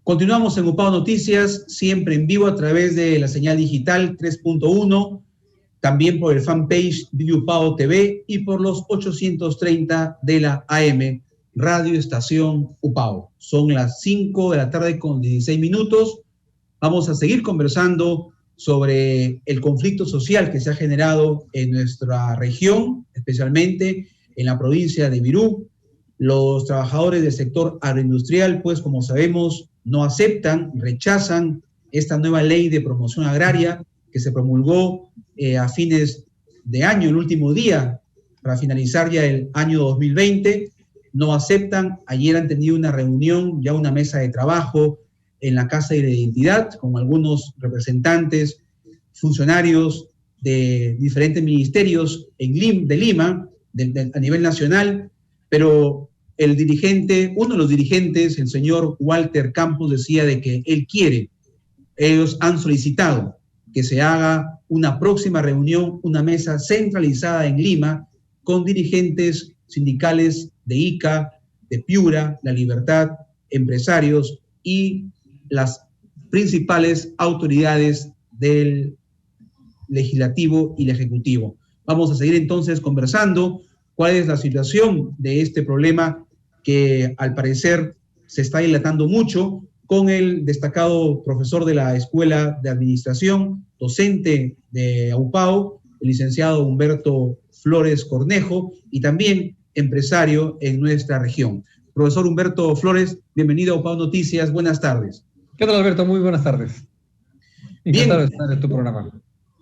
Continuamos en UPAO Noticias, siempre en vivo a través de la señal digital 3.1, también por el fanpage de UPAO TV y por los 830 de la AM, Radio Estación UPAO. Son las 5 de la tarde con 16 minutos. Vamos a seguir conversando sobre el conflicto social que se ha generado en nuestra región, especialmente en la provincia de Virú. Los trabajadores del sector agroindustrial, pues como sabemos, no aceptan, rechazan esta nueva ley de promoción agraria que se promulgó a fines de año, el último día, para finalizar ya el año 2020. No aceptan. Ayer han tenido una reunión, ya una mesa de trabajo en la Casa de la Identidad, con algunos representantes, funcionarios de diferentes ministerios de Lima, a nivel nacional, pero uno de los dirigentes, el señor Walter Campos, decía de que ellos han solicitado que se haga una próxima reunión, una mesa centralizada en Lima, con dirigentes sindicales de ICA, de Piura, La Libertad, empresarios y las principales autoridades del legislativo y el ejecutivo. Vamos a seguir entonces conversando cuál es la situación de este problema que al parecer se está dilatando mucho, con el destacado profesor de la Escuela de Administración, docente de UPAO, el licenciado Humberto Flores Cornejo, y también empresario en nuestra región. Profesor Humberto Flores, bienvenido a UPAO Noticias, buenas tardes. ¿Qué tal, Alberto? Muy buenas tardes. Encantado de estar en tu programa.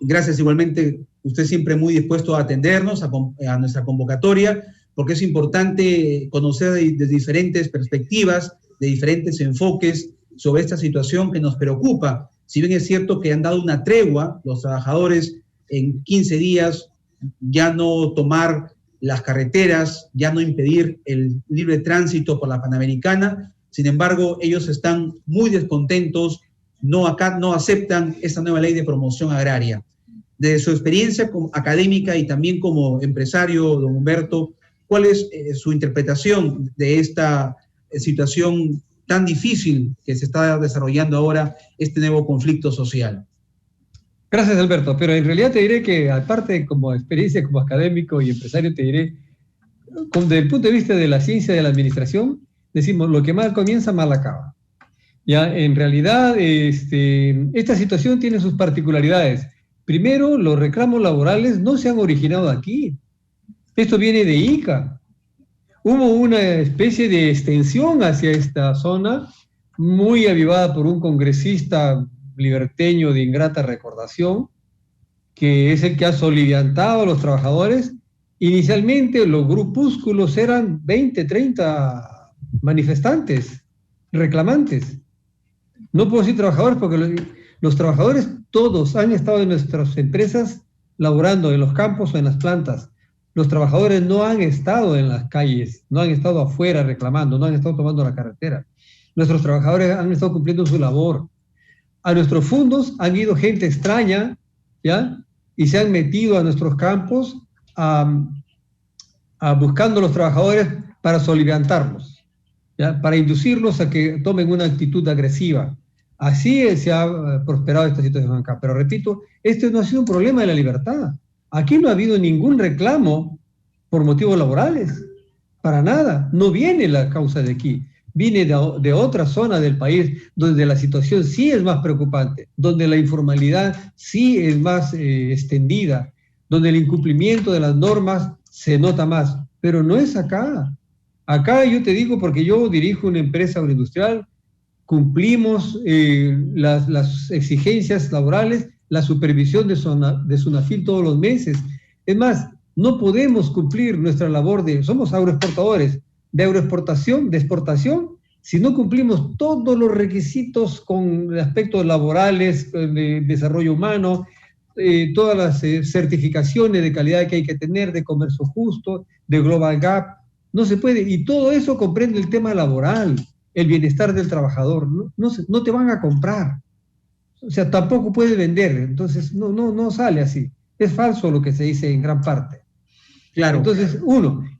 Gracias, igualmente, usted siempre muy dispuesto a atendernos a nuestra convocatoria, porque es importante conocer de diferentes perspectivas, de diferentes enfoques sobre esta situación que nos preocupa. Si bien es cierto que han dado una tregua, los trabajadores en 15 días, ya no tomar las carreteras, ya no impedir el libre tránsito por la Panamericana, sin embargo, ellos están muy descontentos, no aceptan esta nueva ley de promoción agraria. De su experiencia académica y también como empresario, don Humberto, ¿cuál es su interpretación de esta situación tan difícil que se está desarrollando ahora, este nuevo conflicto social? Gracias, Alberto, pero en realidad te diré que, aparte como experiencia como académico y empresario, te diré, desde el punto de vista de la ciencia de la administración, decimos, lo que mal comienza, mal acaba. Ya, en realidad, esta situación tiene sus particularidades. Primero, los reclamos laborales no se han originado aquí. Esto viene de ICA. Hubo una especie de extensión hacia esta zona, muy avivada por un congresista liberteño de ingrata recordación, que es el que ha soliviantado a los trabajadores. Inicialmente los grupúsculos eran 20, 30 manifestantes, reclamantes. No puedo decir trabajadores porque los trabajadores todos han estado en nuestras empresas laborando en los campos o en las plantas. Los trabajadores no han estado en las calles, no han estado afuera reclamando, no han estado tomando la carretera. Nuestros trabajadores han estado cumpliendo su labor. A nuestros fondos han ido gente extraña, ¿ya? Y se han metido a nuestros campos buscando a los trabajadores para soliviantarlos, ¿ya? Para inducirlos a que tomen una actitud agresiva. Así se ha prosperado esta situación acá. Pero repito, este no ha sido un problema de la libertad. Aquí no ha habido ningún reclamo por motivos laborales. Para nada. No viene la causa de aquí. Viene de otra zona del país donde la situación sí es más preocupante, donde la informalidad sí es más extendida, donde el incumplimiento de las normas se nota más. Pero no es acá. Acá yo te digo, porque yo dirijo una empresa agroindustrial, cumplimos las exigencias laborales, la supervisión de SUNAFIL todos los meses. Es más, no podemos cumplir nuestra labor somos agroexportadores, de agroexportación, de exportación, si no cumplimos todos los requisitos con aspectos laborales, de desarrollo humano, todas las certificaciones de calidad que hay que tener, de comercio justo, de Global Gap, no se puede. Y todo eso comprende el tema laboral, el bienestar del trabajador. No te van a comprar. O sea, tampoco puedes vender. Entonces, no sale así. Es falso lo que se dice en gran parte. Claro. Entonces,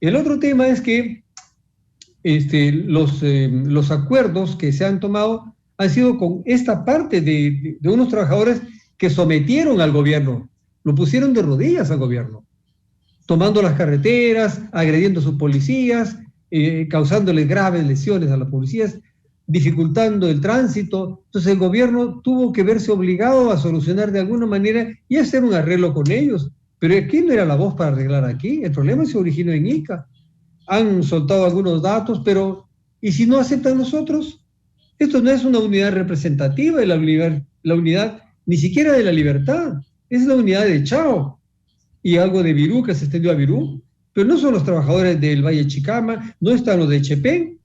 el otro tema es que los acuerdos que se han tomado han sido con esta parte de unos trabajadores que sometieron al gobierno, lo pusieron de rodillas al gobierno, tomando las carreteras, agrediendo a sus policías, causándoles graves lesiones a las policías, dificultando el tránsito. Entonces el gobierno tuvo que verse obligado a solucionar de alguna manera y hacer un arreglo con ellos. Pero aquí no era la voz para arreglar aquí, el problema se originó en Ica. Han soltado algunos datos, pero ¿y si no aceptan los otros? Esto no es una unidad representativa de la unidad ni siquiera de la libertad, es la unidad de Chao y algo de Virú que se extendió a Virú, pero no son los trabajadores del Valle Chicama, no están los de Chepén.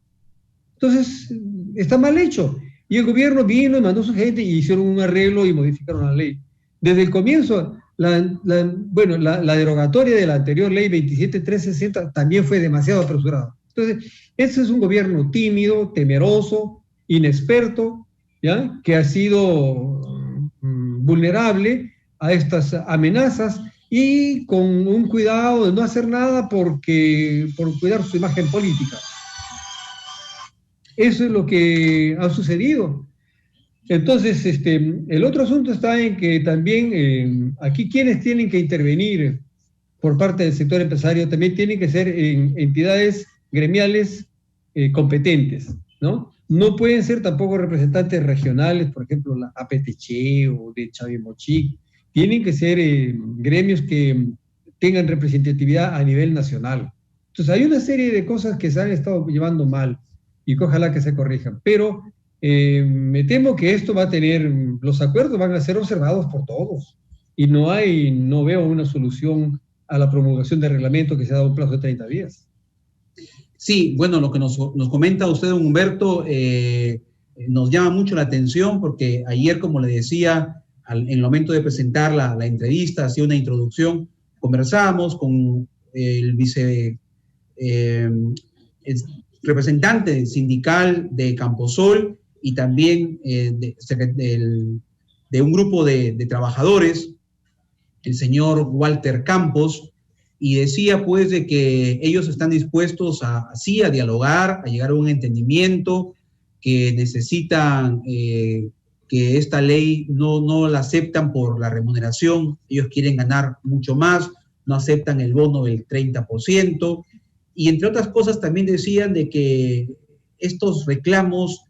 Entonces, está mal hecho. Y el gobierno vino y mandó a su gente y hicieron un arreglo y modificaron la ley. Desde el comienzo, la derogatoria de la anterior ley 27360 también fue demasiado apresurada. Entonces, ese es un gobierno tímido, temeroso, inexperto, ¿ya? Que ha sido vulnerable a estas amenazas y con un cuidado de no hacer nada por cuidar su imagen política. Eso es lo que ha sucedido. Entonces, el otro asunto está en que también aquí quienes tienen que intervenir por parte del sector empresario también tienen que ser entidades gremiales competentes, ¿no? No pueden ser tampoco representantes regionales, por ejemplo, la APTC o de Chavimochic. Tienen que ser gremios que tengan representatividad a nivel nacional. Entonces, hay una serie de cosas que se han estado llevando mal y que ojalá que se corrijan. Pero me temo que esto va a tener, los acuerdos van a ser observados por todos. Y no veo una solución a la promulgación del reglamento que se ha dado un plazo de 30 días. Sí, bueno, lo que nos comenta usted, don Humberto, nos llama mucho la atención porque ayer, como le decía, en el momento de presentar la entrevista, hacía una introducción, conversábamos con el representante sindical de Camposol y también de un grupo de trabajadores, el señor Walter Campos, y decía pues de que ellos están dispuestos a dialogar, a llegar a un entendimiento, que necesitan que esta ley no la aceptan por la remuneración, ellos quieren ganar mucho más, no aceptan el bono del 30%, y entre otras cosas también decían de que estos reclamos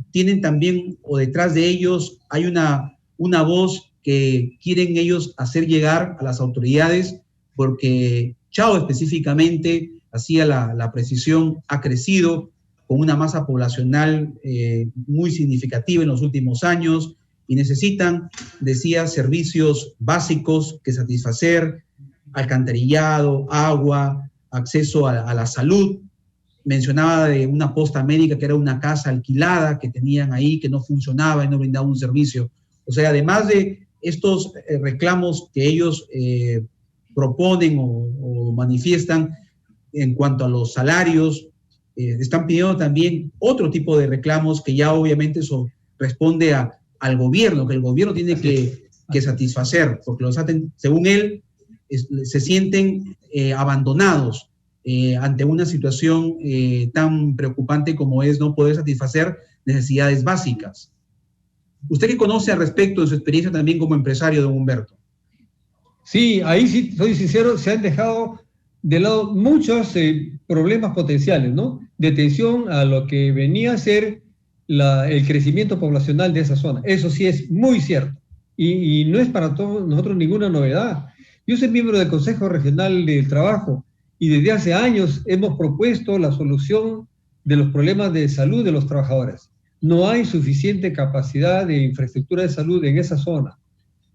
tienen también, o detrás de ellos hay una voz que quieren ellos hacer llegar a las autoridades, porque Chao específicamente, hacía la precisión, ha crecido con una masa poblacional muy significativa en los últimos años y necesitan, decía, servicios básicos que satisfacer, alcantarillado, agua, acceso a la salud. Mencionaba de una posta médica que era una casa alquilada que tenían ahí, que no funcionaba y no brindaba un servicio. O sea, además de estos reclamos que ellos proponen o manifiestan en cuanto a los salarios, están pidiendo también otro tipo de reclamos que ya obviamente eso responde al gobierno, que el gobierno tiene que satisfacer, porque según él, se sienten abandonados ante una situación tan preocupante como es no poder satisfacer necesidades básicas. ¿Usted qué conoce al respecto de su experiencia también como empresario, don Humberto? Sí, ahí sí, soy sincero, se han dejado de lado muchos problemas potenciales, ¿no? De atención a lo que venía a ser el crecimiento poblacional de esa zona. Eso sí es muy cierto. Y no es para todos nosotros ninguna novedad. Yo soy miembro del Consejo Regional del Trabajo y desde hace años hemos propuesto la solución de los problemas de salud de los trabajadores. No hay suficiente capacidad de infraestructura de salud en esa zona.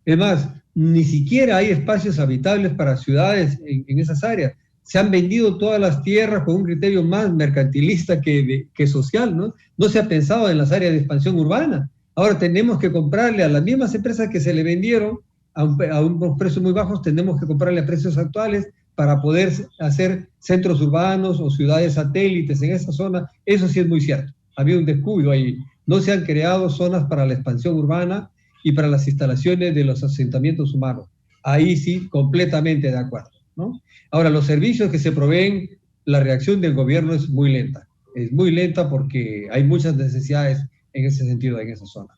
Es más, ni siquiera hay espacios habitables para ciudades en esas áreas. Se han vendido todas las tierras con un criterio más mercantilista que social, ¿no? No se ha pensado en las áreas de expansión urbana. Ahora tenemos que comprarle a las mismas empresas que se le vendieron a unos precios muy bajos, tenemos que comprarle a precios actuales para poder hacer centros urbanos o ciudades satélites en esa zona. Eso sí es muy cierto. Ha habido un descuido ahí. No se han creado zonas para la expansión urbana y para las instalaciones de los asentamientos humanos. Ahí sí, completamente de acuerdo, ¿no? Ahora, los servicios que se proveen, la reacción del gobierno es muy lenta. Es muy lenta porque hay muchas necesidades en ese sentido, en esa zona.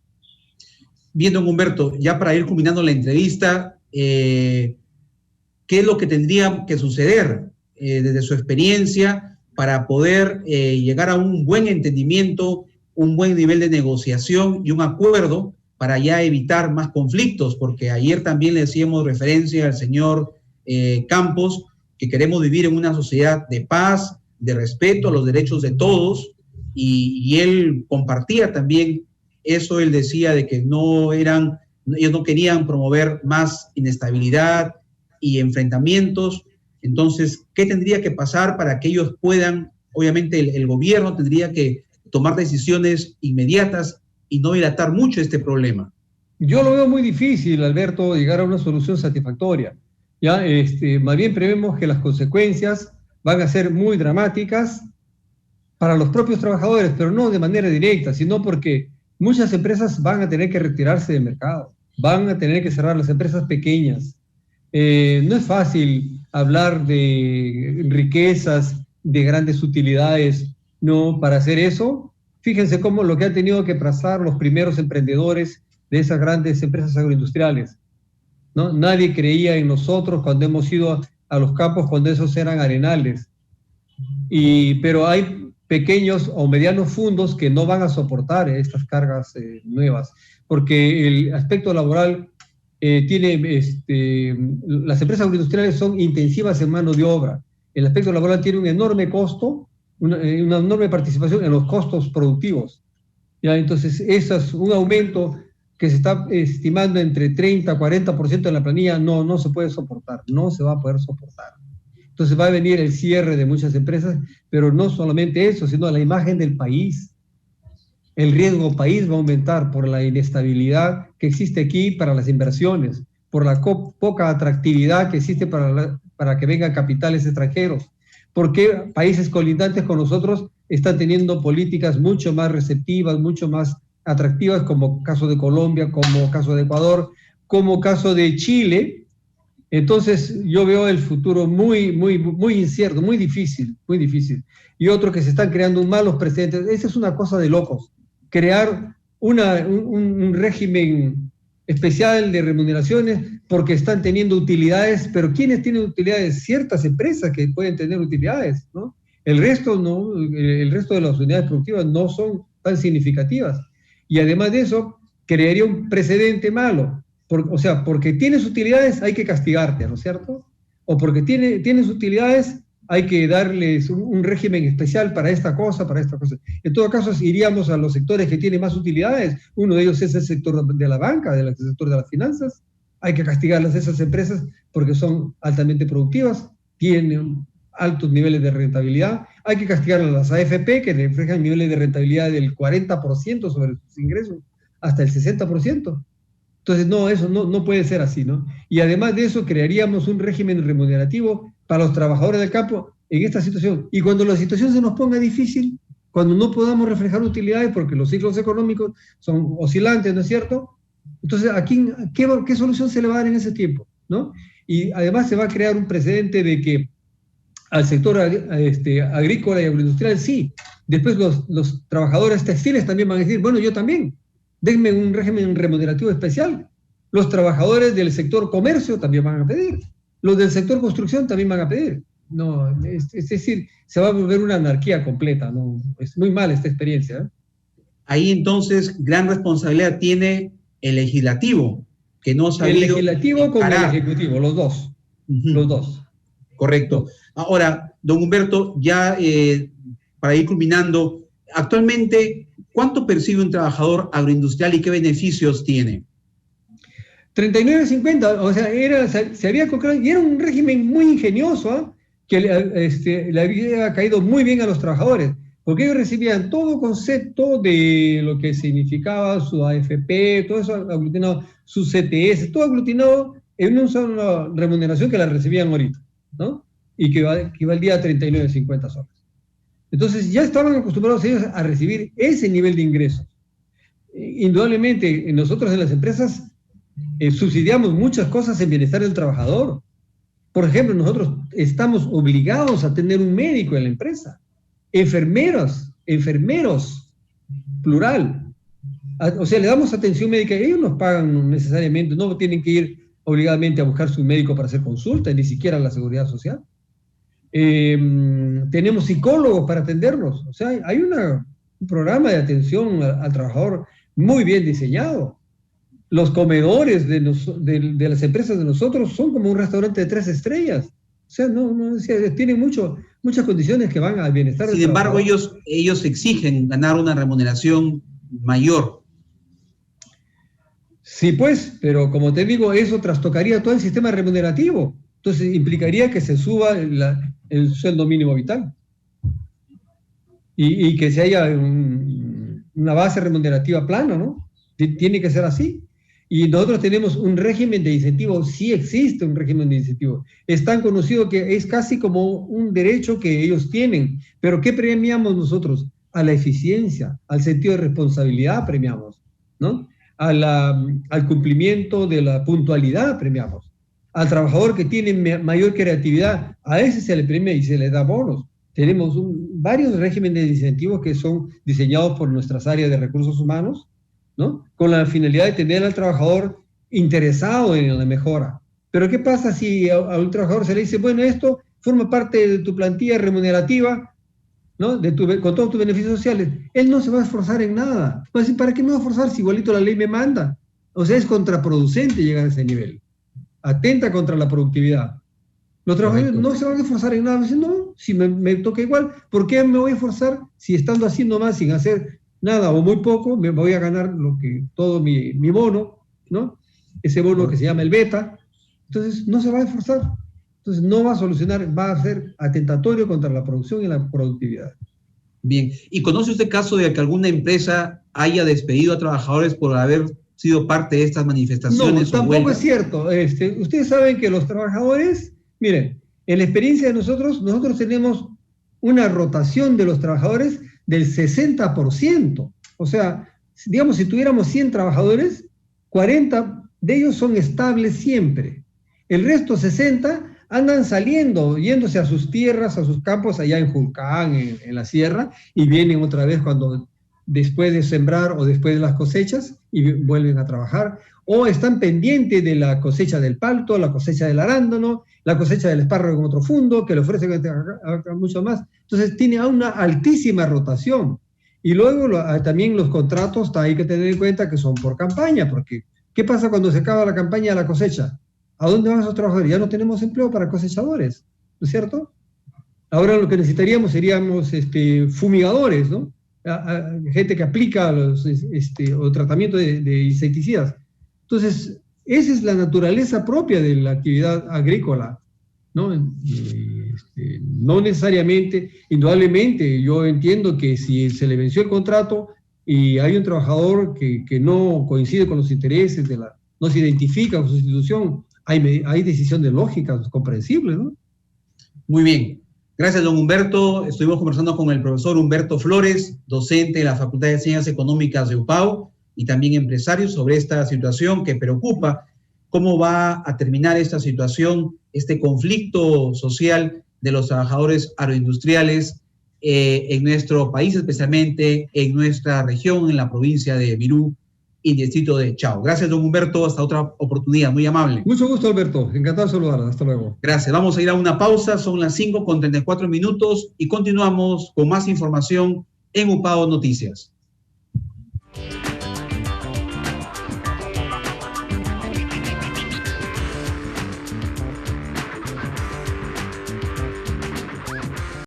Bien, don Humberto, ya para ir culminando la entrevista, ¿qué es lo que tendría que suceder desde su experiencia para poder llegar a un buen entendimiento, un buen nivel de negociación y un acuerdo para ya evitar más conflictos? Porque ayer también le hacíamos referencia al señor Campos, que queremos vivir en una sociedad de paz, de respeto a los derechos de todos, y él compartía también eso. Él decía de que ellos no querían promover más inestabilidad y enfrentamientos. Entonces, ¿qué tendría que pasar para que ellos puedan? Obviamente el gobierno tendría que tomar decisiones inmediatas y no dilatar mucho este problema. Yo lo veo muy difícil, Alberto, llegar a una solución satisfactoria. ¿Ya? Más bien prevemos que las consecuencias van a ser muy dramáticas para los propios trabajadores, pero no de manera directa, sino porque muchas empresas van a tener que retirarse del mercado, van a tener que cerrar las empresas pequeñas. No es fácil hablar de riquezas, de grandes utilidades, no, para hacer eso. Fíjense cómo lo que han tenido que pasar los primeros emprendedores de esas grandes empresas agroindustriales, ¿no? Nadie creía en nosotros cuando hemos ido a los campos, cuando esos eran arenales. Pero hay pequeños o medianos fondos que no van a soportar estas cargas nuevas, porque el aspecto laboral las empresas agroindustriales son intensivas en mano de obra. El aspecto laboral tiene un enorme costo, una enorme participación en los costos productivos. ¿Ya? Entonces, eso es un aumento que se está estimando entre 30 a 40% en la planilla, no se puede soportar, no se va a poder soportar. Entonces va a venir el cierre de muchas empresas, pero no solamente eso, sino la imagen del país. El riesgo país va a aumentar por la inestabilidad que existe aquí para las inversiones, por la poca atractividad que existe para que vengan capitales extranjeros, porque países colindantes con nosotros están teniendo políticas mucho más receptivas, mucho más atractivas, como caso de Colombia, como caso de Ecuador, como caso de Chile. Entonces yo veo el futuro muy incierto, muy difícil. Y otro, que se están creando malos precedentes. Esa es una cosa de locos. Crear un régimen especial de remuneraciones porque están teniendo utilidades, pero ¿quiénes tienen utilidades? Ciertas empresas que pueden tener utilidades, ¿no? El resto no, el resto de las unidades productivas no son tan significativas. Y además de eso, crearía un precedente malo. Porque tienes utilidades hay que castigarte, ¿no es cierto? O porque tienes utilidades hay que darles un régimen especial para esta cosa, para esta cosa. En todo caso, iríamos a los sectores que tienen más utilidades. Uno de ellos es el sector de la banca, el sector de las finanzas. Hay que castigarlas a esas empresas porque son altamente productivas, tienen altos niveles de rentabilidad. Hay que castigar a las AFP, que reflejan niveles de rentabilidad del 40% sobre sus ingresos, hasta el 60%. Entonces, no, eso no puede ser así, ¿no? Y además de eso, crearíamos un régimen remunerativo para los trabajadores del campo en esta situación. Y cuando la situación se nos ponga difícil, cuando no podamos reflejar utilidades, porque los ciclos económicos son oscilantes, ¿no es cierto? Entonces, ¿qué solución se le va a dar en ese tiempo, ¿no? Y además se va a crear un precedente de que al sector agrícola y agroindustrial sí. Después los trabajadores textiles también van a decir, bueno, yo también. Denme un régimen remunerativo especial. Los trabajadores del sector comercio también van a pedir. Los del sector construcción también van a pedir. No, es decir, se va a volver una anarquía completa, ¿no? Es muy mala esta experiencia, ¿eh? Ahí entonces gran responsabilidad tiene el legislativo, que no ha sabido... El legislativo con el ejecutivo, los dos. Los dos. Correcto. Ahora, don Humberto, ya para ir culminando, actualmente, ¿cuánto percibe un trabajador agroindustrial y qué beneficios tiene? 39.50, o sea, se había concretado, y era un régimen muy ingenioso, ¿eh? Que le había caído muy bien a los trabajadores, porque ellos recibían todo concepto de lo que significaba su AFP, todo eso aglutinado, su CTS, todo aglutinado en una sola remuneración que la recibían ahorita, ¿no? Y que valía 39.50 soles. Entonces ya estaban acostumbrados ellos a recibir ese nivel de ingresos. Indudablemente, nosotros en las empresas subsidiamos muchas cosas en bienestar del trabajador. Por ejemplo, nosotros estamos obligados a tener un médico en la empresa, enfermeros, plural, O sea, le damos atención médica, ellos nos pagan necesariamente, no tienen que ir obligadamente a buscar su médico para hacer consulta, ni siquiera la seguridad social. Tenemos psicólogos para atenderlos, o sea, hay un programa de atención al trabajador muy bien diseñado. Los comedores de las empresas de nosotros son como un restaurante de 3 estrellas. O sea, tienen muchas condiciones que van al bienestar del trabajador. Sin embargo, ellos exigen ganar una remuneración mayor. Sí, pues, pero como te digo, eso trastocaría todo el sistema remunerativo. Entonces, implicaría que se suba el sueldo mínimo vital. Y que se haya una base remunerativa plana, ¿no? Tiene que ser así. Y nosotros tenemos un régimen de incentivos, sí existe un régimen de incentivos. Es tan conocido que es casi como un derecho que ellos tienen. Pero ¿qué premiamos nosotros? A la eficiencia, al sentido de responsabilidad premiamos, ¿no? Al cumplimiento de la puntualidad premiamos. Al trabajador que tiene mayor creatividad, a ese se le premia y se le da bonos. Tenemos varios regímenes de incentivos que son diseñados por nuestras áreas de recursos humanos, ¿no? Con la finalidad de tener al trabajador interesado en la mejora. Pero ¿qué pasa si a un trabajador se le dice, bueno, esto forma parte de tu plantilla remunerativa, ¿no? Con todos tus beneficios sociales? Él no se va a esforzar en nada. Va a decir, ¿para qué me voy a esforzar si igualito la ley me manda? O sea, es contraproducente llegar a ese nivel. Atenta contra la productividad. Los trabajadores no se van a esforzar en nada. Dicen, no, si me toca igual, ¿por qué me voy a esforzar si estando así nomás, sin hacer nada o muy poco, me voy a ganar todo mi bono, ¿no? Ese bono que se llama el beta? Entonces, no se va a esforzar. Entonces, no va a solucionar, va a ser atentatorio contra la producción y la productividad. Bien. ¿Y conoce usted caso de que alguna empresa haya despedido a trabajadores por haber sido parte de estas manifestaciones? No, tampoco es cierto. Ustedes saben que los trabajadores, miren, en la experiencia de nosotros tenemos una rotación de los trabajadores del 60%. O sea, digamos, si tuviéramos 100 trabajadores, 40 de ellos son estables siempre. El resto, 60, andan saliendo, yéndose a sus tierras, a sus campos, allá en Julcán, en la sierra, y vienen otra vez después de sembrar o después de las cosechas, y vuelven a trabajar. O están pendientes de la cosecha del palto, la cosecha del arándano, la cosecha del espárrago en otro fundo, que le ofrece mucho más. Entonces tiene una altísima rotación. Y luego también los contratos hay que tener en cuenta que son por campaña, porque ¿qué pasa cuando se acaba la campaña de la cosecha? ¿A dónde van esos trabajadores? Ya no tenemos empleo para cosechadores, ¿no es cierto? Ahora lo que necesitaríamos seríamos fumigadores, ¿no? Gente que aplica o tratamiento de insecticidas. Entonces, esa es la naturaleza propia de la actividad agrícola, ¿no? No necesariamente, indudablemente, yo entiendo que si se le venció el contrato y hay un trabajador que no coincide con los intereses, no se identifica con su institución, hay decisiones lógicas, comprensibles, ¿no? Muy bien. Gracias, don Humberto. Estuvimos conversando con el profesor Humberto Flores, docente de la Facultad de Ciencias Económicas de UPAO y también empresario, sobre esta situación que preocupa. ¿Cómo va a terminar esta situación, este conflicto social de los trabajadores agroindustriales en nuestro país, especialmente en nuestra región, en la provincia de Virú y distrito de Chao? Gracias, don Humberto. Hasta otra oportunidad. Muy amable. Mucho gusto, Alberto. Encantado de saludarla. Hasta luego. Gracias. Vamos a ir a una pausa. Son las 5:34 y continuamos con más información en UPAO Noticias.